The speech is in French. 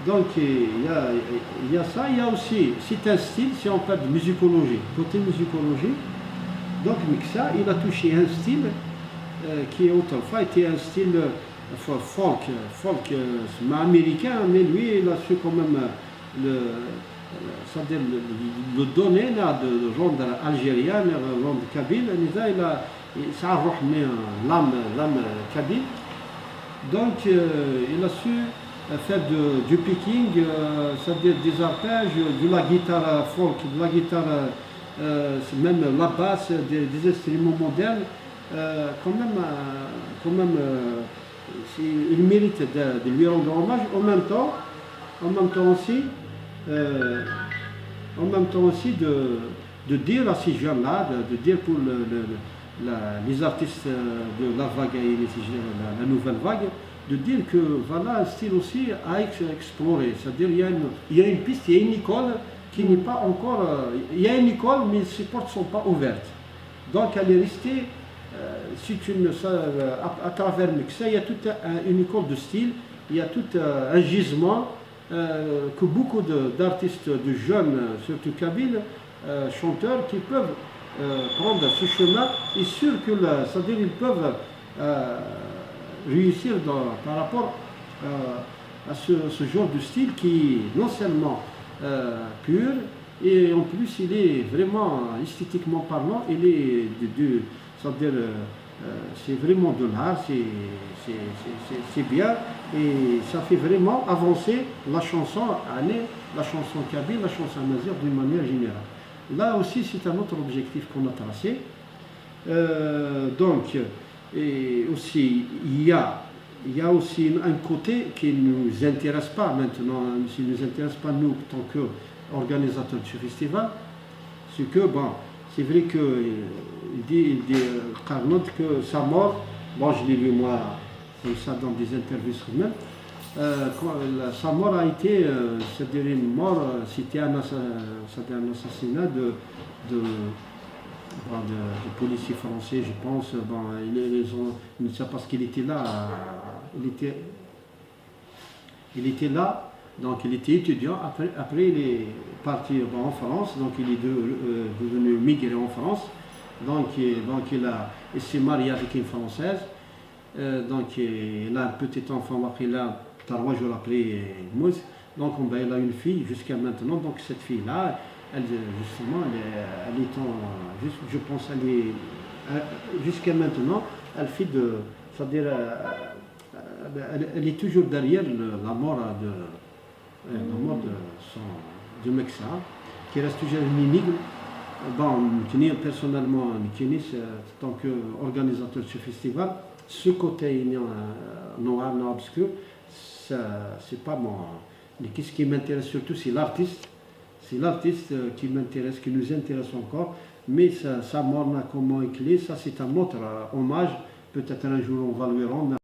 Donc il y a ça, il y a aussi, c'est un style, si on parle de musicologie, côté musicologie, donc Mixa, il a touché un style qui autrefois était un style folk américain, mais lui il a su quand même c'est-à-dire le donner là, de genre algérien, genre kabyle, ça a ramené l'âme kabyle. Donc il a su faire du picking, c'est-à-dire des arpèges, de la guitare folk, de la guitare, même la basse, des instruments modernes. Quand même il mérite de lui rendre hommage. En même temps aussi, euh, de dire à ces jeunes-là, de dire pour les artistes de la vague et la nouvelle vague, de dire que voilà un style aussi à explorer. C'est-à-dire il y a une piste, il y a une école qui n'est pas encore... il y a une école, mais ses portes ne sont pas ouvertes. Donc elle est restée, à travers Mixa, il y a toute une école de style, il y a tout un gisement que beaucoup d'artistes, de jeunes, surtout kabyles, chanteurs, qui peuvent prendre ce chemin et sûr que, c'est-à-dire ils peuvent réussir par rapport à ce genre de style qui est non seulement pur, et en plus il est vraiment esthétiquement parlant, il est c'est-à-dire c'est vraiment de l'art, c'est bien et ça fait vraiment avancer la chanson la chanson kabyle, la chanson amazigh d'une manière générale. Là aussi c'est un autre objectif qu'on a tracé. Donc, et aussi, il y a aussi un côté qui ne nous intéresse pas maintenant, qui ne nous intéresse pas nous en tant qu'organisateurs de ce festival, c'est que, bon, c'est vrai qu'il dit Carnot que sa mort, bon je l'ai vu moi, comme ça dans des interviews sur même, sa mort a été, c'est-à-dire une mort, c'était un assassinat de policiers français, je pense. Bon, ils ne savent pas ce qu'il était là. Il était là, donc il était étudiant. Après il est parti en France, donc il est devenu migré en France. Donc il s'est marié avec une Française. Donc il a un petit enfant après là, 3 jours après Mousse. Donc il a une fille jusqu'à maintenant. Donc cette fille-là, elle, justement, elle est je pense, jusqu'à maintenant, elle fait c'est-à-dire, elle est toujours derrière la mort de Mexa, qui reste toujours une énigme. Bon, personnellement, en tant qu'organisateur de ce festival, ce côté noir, obscur, c'est pas moi. Mais qu'est-ce qui m'intéresse surtout, c'est l'artiste. C'est l'artiste qui m'intéresse, qui nous intéresse encore, mais sa mort n'a comment éclé, ça c'est un autre hommage, peut-être un jour on va le rendre.